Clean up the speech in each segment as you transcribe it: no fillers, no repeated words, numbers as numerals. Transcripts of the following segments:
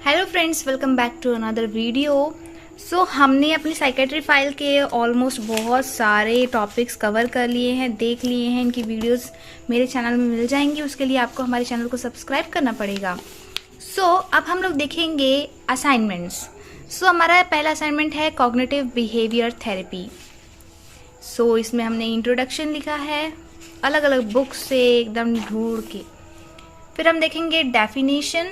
Hello friends, welcome back to another video. हमने अपनी psychiatry file के ऑलमोस्ट बहुत सारे टॉपिक्स कवर कर लिए हैं, देख लिए हैं। इनकी वीडियोस मेरे चैनल में मिल जाएंगी। उसके लिए आपको हमारे चैनल को सब्सक्राइब करना पड़ेगा। अब हम लोग देखेंगे असाइनमेंट्स। हमारा पहला असाइनमेंट है कॉग्निटिव बिहेवियर थेरेपी। इसमें हमने इंट्रोडक्शन लिखा है अलग अलग बुक से एकदम ढूंढ के। फिर हम देखेंगे definition.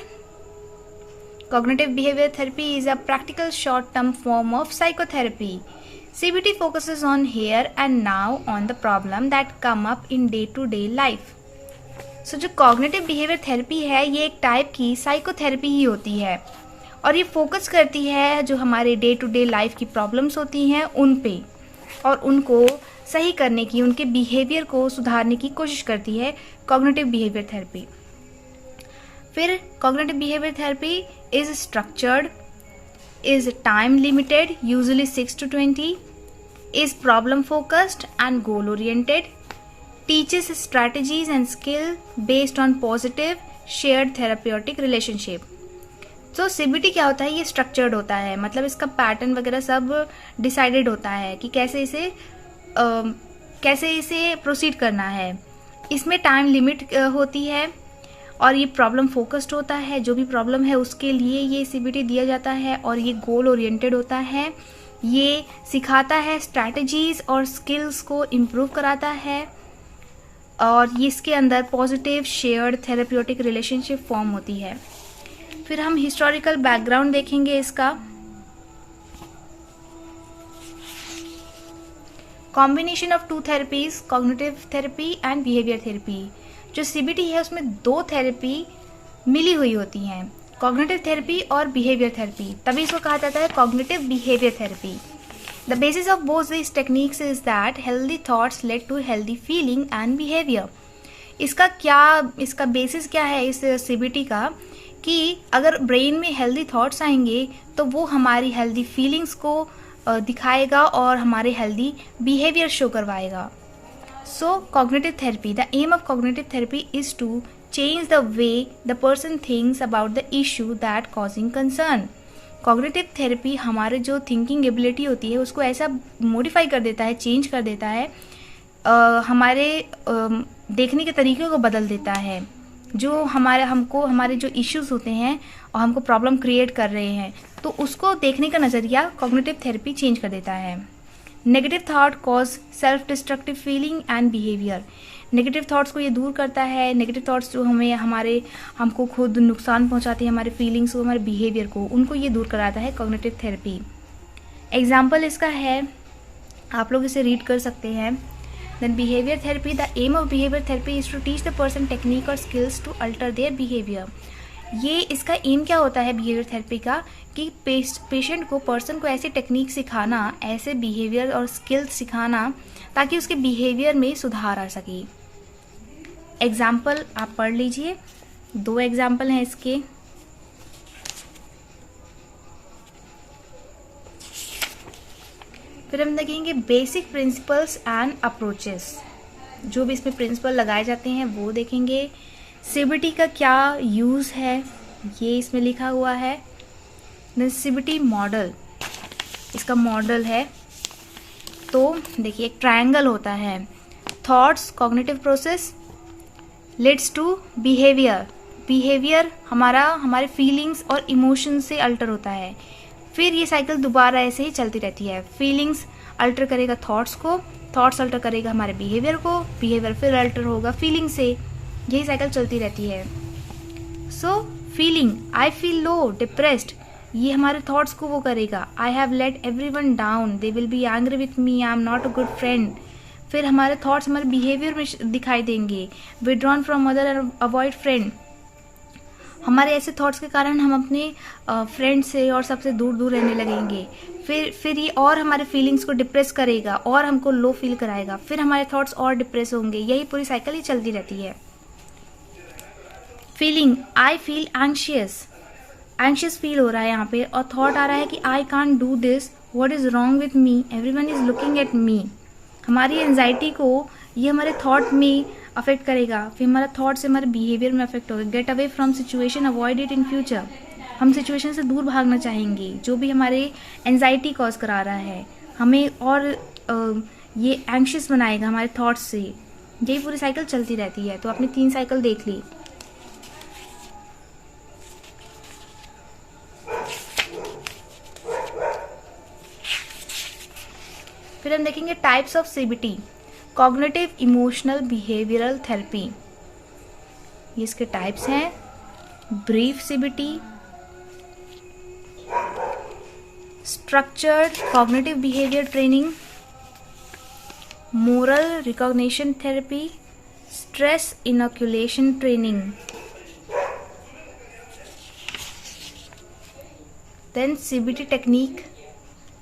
Cognitive behavior therapy is a practical short-term form of psychotherapy. CBT focuses on here and now on the problem that come up in day-to-day life. जो cognitive behavior therapy है, ये एक टाइप की साइकोथेरेपी ही होती है और ये focus करती है जो हमारे डे टू डे लाइफ की प्रॉब्लम्स होती हैं उन पे, और उनको सही करने की, उनके बिहेवियर को सुधारने की कोशिश करती है कॉग्निटिव बिहेवियर थेरेपी। फिर cognitive behaviour therapy is structured, is time limited, usually 6 to 20, is problem focused and goal oriented, teaches strategies and skill based on positive shared therapeutic relationship. CBT क्या होता है? ये structured होता है, मतलब इसका pattern वगैरह सब डिसाइडेड होता है कि कैसे इसे प्रोसीड करना है। इसमें टाइम लिमिट होती है और ये प्रॉब्लम फोकस्ड होता है। जो भी प्रॉब्लम है उसके लिए ये CBT दिया जाता है और ये गोल ओरिएंटेड होता है। ये सिखाता है स्ट्रैटेजीज और स्किल्स को इम्प्रूव कराता है और ये इसके अंदर positive shared therapeutic relationship form होती है। फिर हम हिस्टोरिकल बैकग्राउंड देखेंगे इसका। Combination of two therapies, cognitive therapy and behaviour therapy. जो CBT है उसमें दो थेरेपी मिली हुई होती हैं, कॉग्निटिव थेरेपी और बिहेवियर थेरेपी, तभी इसको कहा जाता है cognitive behaviour therapy. The basis of both this techniques is that healthy thoughts led to healthy feeling and behaviour. इसका बेसिस क्या है इस CBT का, कि अगर ब्रेन में हेल्दी थॉट्स आएंगे तो वो हमारी हेल्दी फीलिंग्स को दिखाएगा और हमारे हेल्दी बिहेवियर शो करवाएगा। Cognitive therapy. The aim of cognitive therapy is to change the way the person thinks about the issue that causing concern. Cognitive therapy हमारे जो थिंकिंग एबिलिटी होती है उसको ऐसा मॉडिफाई कर देता है, चेंज कर देता है, हमारे देखने के तरीके को बदल देता है। जो हमारे जो इश्यूज होते हैं और हमको प्रॉब्लम क्रिएट कर रहे हैं, तो उसको देखने का नज़रिया कॉग्निटिव थेरेपी चेंज कर देता है। Negative that cause self destructive feeling and behaviour. Negative thoughts को ये दूर करता है। नेगेटिव थाट्स जो हमको खुद नुकसान पहुंचाते हैं, हमारे फीलिंग्स को, हमारे बिहेवियर को, उनको ये दूर कराता है कॉग्निटिव थेरेपी। एग्जाम्पल इसका है, आप लोग इसे रीड कर सकते हैं। Then behaviour therapy. The aim of behaviour therapy is to teach the person technique और skills to alter their behaviour. ये इसका एम क्या होता है बिहेवियर थेरेपी का, कि पेशेंट को, पर्सन को ऐसी टेक्निक सिखाना, ऐसे बिहेवियर और स्किल्स सिखाना ताकि उसके बिहेवियर में सुधार आ सके। एग्जाम्पल आप पढ़ लीजिए, दो एग्जाम्पल हैं इसके। फिर हम देखेंगे बेसिक प्रिंसिपल्स एंड अप्रोचेस। जो भी इसमें प्रिंसिपल लगाए जाते हैं वो देखेंगे। CBT का क्या यूज़ है ये इसमें लिखा हुआ है। CBT मॉडल, इसका मॉडल है। तो देखिए एक ट्रायंगल होता है, thoughts, cognitive process leads to behaviour. Behaviour हमारे फीलिंग्स और इमोशन से अल्टर होता है। फिर ये साइकिल दोबारा ऐसे ही चलती रहती है। फीलिंग्स अल्टर करेगा थॉट्स को, थॉट्स अल्टर करेगा हमारे बिहेवियर को, बिहेवियर फिर अल्टर होगा फीलिंग से, यही साइकिल चलती रहती है। Feeling, I feel low, depressed, ये हमारे थॉट्स को वो करेगा। I have let everyone down, they will be angry with me, I am not a good friend. फिर हमारे थॉट्स हमारे बिहेवियर में दिखाई देंगे। Withdrawn from other and avoid friend, हमारे ऐसे थॉट्स के कारण हम अपने फ्रेंड से और सबसे दूर दूर रहने लगेंगे। फिर ये और हमारे फीलिंग्स को डिप्रेस करेगा और हमको लो फील कराएगा। फिर हमारे थॉट्स और डिप्रेस होंगे, यही पूरी साइकिल ही चलती रहती है। Feeling, I feel anxious feel हो रहा है यहाँ पे, और थॉट आ रहा है कि I can't do this, what is wrong with me, everyone is looking at me. हमारी एंजाइटी को ये हमारे थॉट में अफेक्ट करेगा, फिर हमारा थॉट से हमारे बिहेवियर में अफेक्ट होगा। Get away from situation, avoid it in future. हम सिचुएशन से दूर भागना चाहेंगे, जो भी हमारे एंजाइटी कॉज करा रहा है, हमें और ये एंग्शियस बनाएगा हमारे थॉट्स से। यही पूरी साइकिल चलती रहती है। तो आपने 3 साइकिल देख ली। फिर हम देखेंगे types of CBT, cognitive emotional behavioural therapy. ये इसके टाइप्स हैं। Brief CBT, structured cognitive behaviour training, moral recognition therapy, stress inoculation training. Then CBT technique,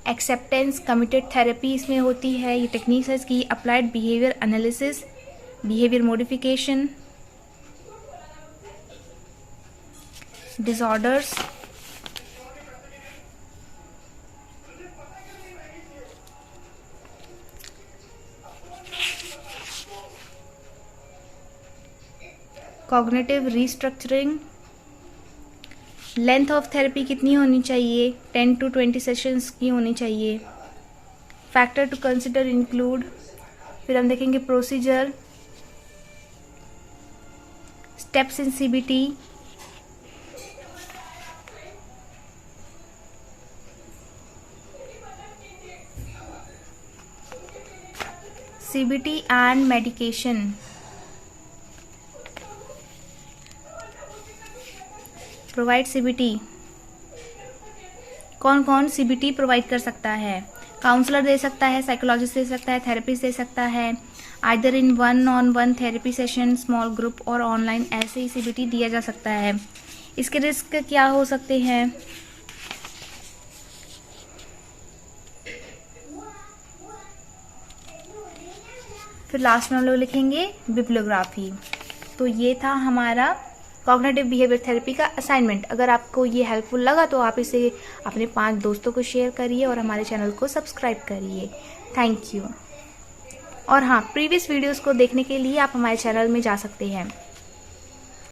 acceptance committed therapy इसमें होती है। ये टेक्निक्स है इसकी applied behaviour analysis, behaviour modification, disorders, cognitive restructuring. Length of therapy कितनी होनी चाहिए? 10 to 20 सेशंस की होनी चाहिए। Factor to consider include. फिर हम देखेंगे procedure, steps in CBT, CBT and medication. Provide CBT, कौन कौन सीबीटी प्रोवाइड कर सकता है? काउंसलर दे सकता है, साइकोलॉजिस्ट दे सकता है, थेरेपिस्ट दे सकता है। Either in 1-on-1 therapy session, small group और ऑनलाइन, ऐसे ही सीबीटी दिया जा सकता है। इसके रिस्क क्या हो सकते हैं? फिर लास्ट में हम लोग लिखेंगे बिब्लियोग्राफी। तो ये था हमारा कॉग्निटिव बिहेवियर थेरेपी का असाइनमेंट। अगर आपको ये हेल्पफुल लगा तो आप इसे अपने 5 दोस्तों को शेयर करिए और हमारे चैनल को सब्सक्राइब करिए। Thank you. और हाँ, प्रीवियस वीडियोस को देखने के लिए आप हमारे चैनल में जा सकते हैं।